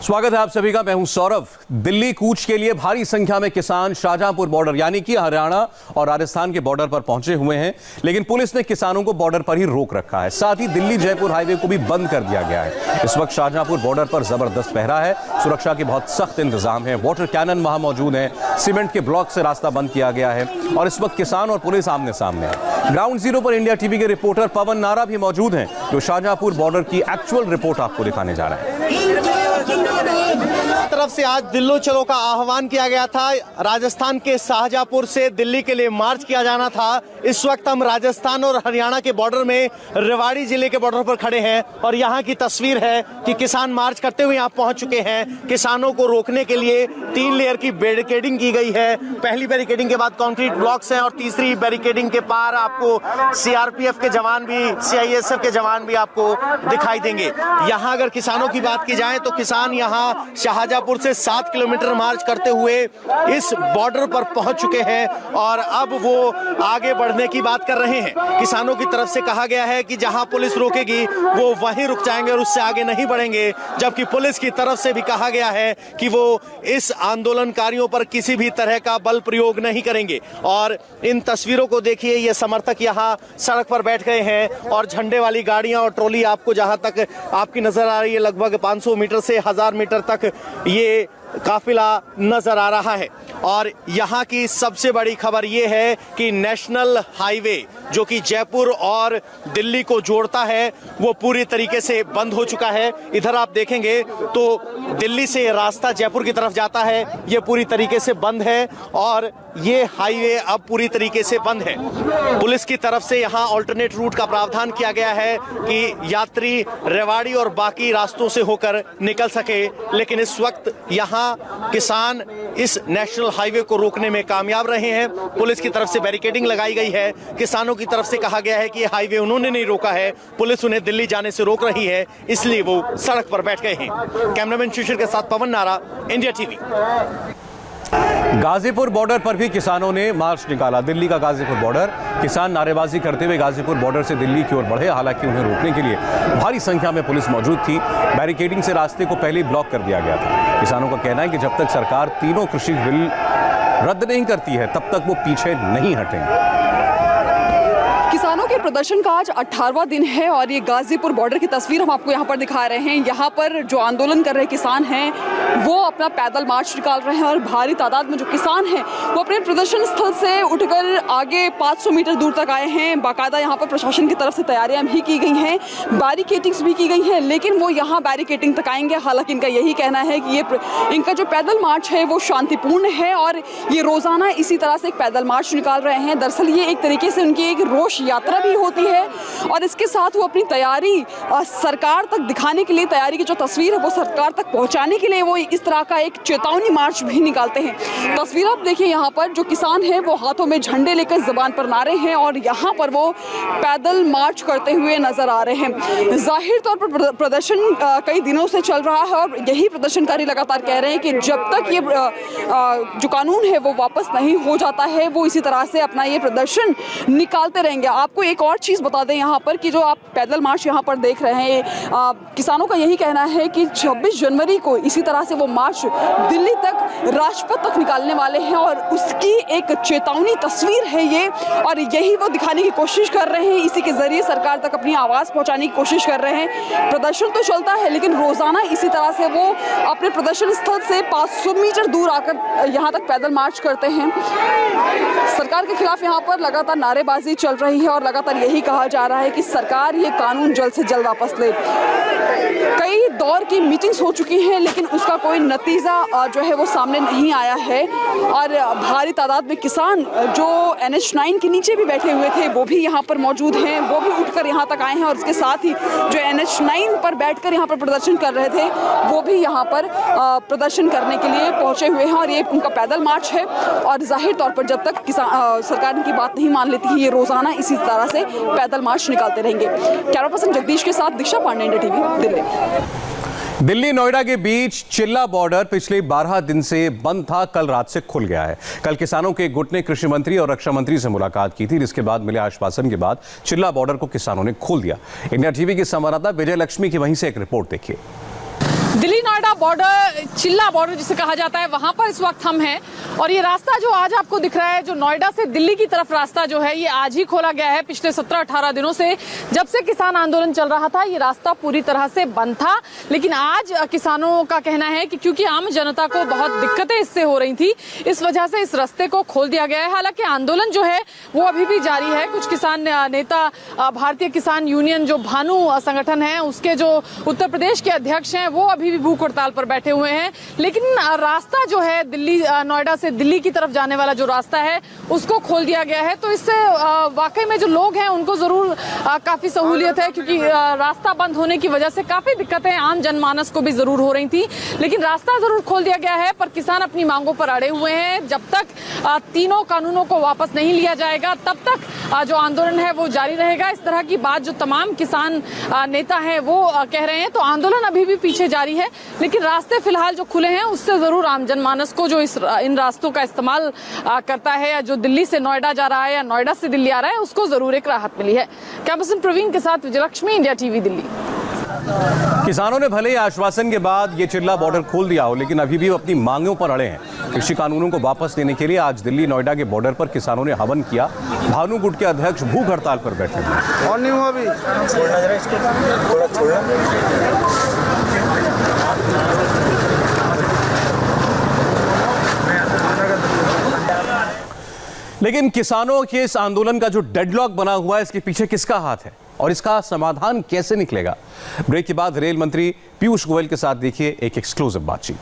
स्वागत है आप सभी का। मैं हूं सौरभ। दिल्ली कूच के लिए भारी संख्या में किसान शाहजहांपुर बॉर्डर यानी कि हरियाणा और राजस्थान के बॉर्डर पर पहुंचे हुए हैं, लेकिन पुलिस ने किसानों को बॉर्डर पर ही रोक रखा है। साथ ही दिल्ली जयपुर हाईवे को भी बंद कर दिया गया है। इस वक्त शाहजहांपुर बॉर्डर पर जबरदस्त पहरा है, सुरक्षा के बहुत सख्त इंतजाम है। वाटर कैनन वहां मौजूद है, सीमेंट के ब्लॉक से रास्ता बंद किया गया है और इस वक्त किसान और पुलिस आमने सामने है। ग्राउंड जीरो पर इंडिया टीवी के रिपोर्टर पवन नारा भी मौजूद हैं, जो शाहजहांपुर बॉर्डर की एक्चुअल रिपोर्ट आपको दिखाने जा रहे हैं। तरफ से आज दिल्ली चलो का आह्वान किया गया था। राजस्थान के शाहजहांपुर से दिल्ली के लिए मार्च किया जाना था। इस वक्त हम राजस्थान और हरियाणा के बॉर्डर में रेवाड़ी जिले के बॉर्डर पर खड़े हैं और यहाँ की तस्वीर है कि किसान मार्च करते हुए यहाँ पहुंच चुके हैं। किसानों को रोकने के लिए 3 लेयर की बैरिकेडिंग की गई है। पहली बैरिकेडिंग के बाद कंक्रीट ब्लॉक्स हैं और तीसरी बैरिकेडिंग के पार आपको सीआरपीएफ के जवान भी, सीआईएसएफ के जवान भी आपको दिखाई देंगे। यहाँ अगर किसानों की बात की जाए तो किसान यहाँ शाहजहांपुर से 7 किलोमीटर मार्च करते हुए इस बॉर्डर पर पहुंच चुके हैं और अब वो आगे बढ़ने की बात कर रहे हैं। किसानों की तरफ से कहा गया है कि जहां पुलिस रोकेगी वो वहीं रुक जाएंगे और उससे आगे नहीं बढ़ेंगे, जबकि पुलिस की तरफ से भी कहा गया है कि वो इस आंदोलनकारियों पर किसी भी तरह का बल प्रयोग नहीं करेंगे। और इन तस्वीरों को देखिए, ये समर्थक यहाँ सड़क पर बैठ गए हैं और झंडे वाली गाड़ियां और ट्रॉली आपको जहां तक आपकी नजर आ रही है, लगभग 500 मीटर से 1000 मीटर तक ये काफिला नजर आ रहा है। और यहाँ की सबसे बड़ी खबर ये है कि नेशनल हाईवे जो कि जयपुर और दिल्ली को जोड़ता है वो पूरी तरीके से बंद हो चुका है। इधर आप देखेंगे तो दिल्ली से रास्ता जयपुर की तरफ जाता है, ये पूरी तरीके से बंद है और ये हाईवे अब पूरी तरीके से बंद है। पुलिस की तरफ से यहाँ ऑल्टरनेट रूट का प्रावधान किया गया है कि यात्री रेवाड़ी और बाकी रास्तों से होकर निकल सके, लेकिन इस वक्त यहाँ किसान इस नेशनल हाईवे को रोकने में कामयाब रहे हैं। पुलिस की तरफ से बैरिकेडिंग लगाई गई है। किसानों की तरफ से कहा गया है कि ये हाईवे उन्होंने नहीं रोका है, पुलिस उन्हें दिल्ली जाने से रोक रही है, इसलिए वो सड़क पर बैठ गए हैं। कैमरामैन शिशिर के साथ पवन नारा, इंडिया टीवी। गाजीपुर बॉर्डर पर भी किसानों ने मार्च निकाला। दिल्ली का गाजीपुर बॉर्डर, किसान नारेबाजी करते हुए गाजीपुर बॉर्डर से दिल्ली की ओर बढ़े। हालांकि उन्हें रोकने के लिए भारी संख्या में पुलिस मौजूद थी। बैरिकेडिंग से रास्ते को पहले ही ब्लॉक कर दिया गया था। किसानों का कहना है कि जब तक सरकार तीनों कृषि बिल रद्द नहीं करती है तब तक वो पीछे नहीं हटेंगे। किसानों के प्रदर्शन का आज 18वां दिन है और ये गाजीपुर बॉर्डर की तस्वीर हम आपको यहाँ पर दिखा रहे हैं। यहाँ पर जो आंदोलन कर रहे किसान हैं वो अपना पैदल मार्च निकाल रहे हैं और भारी तादाद में जो किसान हैं वो अपने प्रदर्शन स्थल से उठकर आगे 500 मीटर दूर तक आए हैं। बाकायदा यहाँ पर प्रशासन की तरफ से तैयारियां भी की गई हैं, बैरिकेडिंग्स भी की गई हैं, लेकिन वो यहाँ बैरिकेडिंग तक आएंगे। हालांकि इनका यही कहना है कि ये इनका जो पैदल मार्च है वो शांतिपूर्ण है और ये रोजाना इसी तरह से एक पैदल मार्च निकाल रहे हैं। दरअसल ये एक तरीके से उनकी एक रोष यात्रा भी होती है और इसके साथ वो अपनी तैयारी सरकार तक दिखाने के लिए, तैयारी की जो तस्वीर है वो सरकार तक पहुंचाने के लिए वो इस तरह का एक चेतावनी मार्च भी निकालते हैं। तस्वीर आप देखिए, यहाँ पर जो किसान हैं वो हाथों में झंडे लेकर ज़बान पर नारे हैं और यहाँ पर वो पैदल मार्च करते हुए नजर आ रहे हैं। जाहिर तौर पर प्रदर्शन कई दिनों से चल रहा है और यही प्रदर्शनकारी लगातार कह रहे हैं कि जब तक ये जो कानून है वो वापस नहीं हो जाता है वो इसी तरह से अपना ये प्रदर्शन निकालते रहेंगे। आपको एक और चीज़ बता दें यहाँ पर कि जो आप पैदल मार्च यहाँ पर देख रहे हैं, किसानों का यही कहना है कि 26 जनवरी को इसी तरह से वो मार्च दिल्ली तक, राजपथ तक निकालने वाले हैं और उसकी एक चेतावनी तस्वीर है ये और यही वो दिखाने की कोशिश कर रहे हैं। इसी के जरिए सरकार तक अपनी आवाज़ पहुँचाने की कोशिश कर रहे हैं। प्रदर्शन तो चलता है लेकिन रोज़ाना इसी तरह से वो अपने प्रदर्शन स्थल से 500 मीटर दूर आकर यहाँ तक पैदल मार्च करते हैं। सरकार के खिलाफ यहाँ पर लगातार नारेबाजी चल रही है और लगातार यही कहा जा रहा है कि सरकार ये कानून जल्द से जल्द वापस ले। कई दौर की मीटिंग्स हो चुकी हैं लेकिन उसका कोई नतीजा जो है वो सामने नहीं आया है और भारी तादाद में किसान जो NH9 के नीचे भी बैठे हुए थे वो भी यहाँ पर मौजूद हैं, वो भी उठकर यहाँ तक आए हैं और उसके साथ ही जो NH9 पर बैठकर यहाँ पर प्रदर्शन कर रहे थे वो भी यहाँ पर प्रदर्शन करने के लिए पहुँचे हुए हैं और ये उनका पैदल मार्च है। और जाहिर तौर पर जब तक सरकार इनकी बात नहीं मान लेती है ये रोज़ाना इसी तरह से पैदल मार्च निकालते रहेंगे। कैमरा पर्सन जगदीश के साथ दीक्षा पांडे, इंडिया टीवी, दिल्ली। दिल्ली नोएडा के बीच चिल्ला बॉर्डर पिछले 12 दिन से बंद था, कल रात से खुल गया है। कल किसानों के गुट ने कृषि मंत्री और रक्षा मंत्री से मुलाकात की थी, जिसके बाद मिले आश्वासन के बाद चिल्ला बॉर्डर को किसानों ने खोल दिया। इंडिया टीवी की संवाददाता विजय लक्ष्मी की वहीं से एक रिपोर्ट देखिए। दिल्ली नोएडा बॉर्डर, चिल्ला बॉर्डर जिसे कहा जाता है, वहां पर इस वक्त हम हैं। और ये रास्ता जो आज आपको दिख रहा है, जो नोएडा से दिल्ली की तरफ रास्ता जो है, ये आज ही खोला गया है। पिछले 17-18 दिनों से जब से किसान आंदोलन चल रहा था, ये रास्ता पूरी तरह से बंद था। लेकिन आज किसानों का कहना है कि क्योंकि आम जनता को बहुत दिक्कतें इससे हो रही थी, इस वजह से इस रास्ते को खोल दिया गया है। हालांकि आंदोलन जो है वो अभी भी जारी है। कुछ किसान नेता, भारतीय किसान यूनियन जो भानु संगठन है, उसके जो उत्तर प्रदेश के अध्यक्ष हैं, वो अभी भी भूख हड़ताल पर बैठे हुए हैं। लेकिन रास्ता जो है दिल्ली, नोएडा से दिल्ली की तरफ जाने वाला जो रास्ता है, उसको खोल दिया गया है। तो इससे वाकई में जो लोग हैं उनको जरूर काफी सहूलियत है, क्योंकि रास्ता बंद होने की वजह से काफी दिक्कतें आम जनमानस को भी जरूर हो रही थी। लेकिन रास्ता जरूर खोल दिया गया है, पर किसान अपनी मांगों पर अड़े हुए हैं। जब तक तीनों कानूनों को वापस नहीं लिया जाएगा, तब तक जो आंदोलन है वो जारी रहेगा। इस तरह की बात जो तमाम किसान नेता हैं वो कह रहे हैं। तो आंदोलन अभी भी पीछे जारी है, लेकिन रास्ते फिलहाल जो खुले हैं उससे जरूर आम जनमानस को जो इन रास्तों का इस्तेमाल करता है, या जो दिल्ली से नोएडा जा रहा है या नोएडा से दिल्ली आ रहा है, उसको जरूर एक राहत मिली है। कैमरामैन प्रवीण के साथ विजयलक्ष्मी, इंडिया टीवी दिल्ली। किसानों ने भले ही आश्वासन के बाद ये चिल्ला बॉर्डर खोल दिया हो, लेकिन अभी भी अपनी मांगों पर अड़े हैं। कृषि कानूनों को वापस लेने के लिए आज दिल्ली नोएडा के बॉर्डर पर किसानों ने हवन किया। भानु गुट के अध्यक्ष भूख हड़ताल पर बैठे हैं। और नहीं हुआ अभी, छोड़ना जरा इसको, थोड़ा छोड़ना। लेकिन किसानों के इस आंदोलन का जो डेडलॉक बना हुआ है, इसके पीछे किसका हाथ है और इसका समाधान कैसे निकलेगा? ब्रेक के बाद रेल मंत्री पीयूष गोयल के साथ देखिए एक एक्सक्लूसिव बातचीत।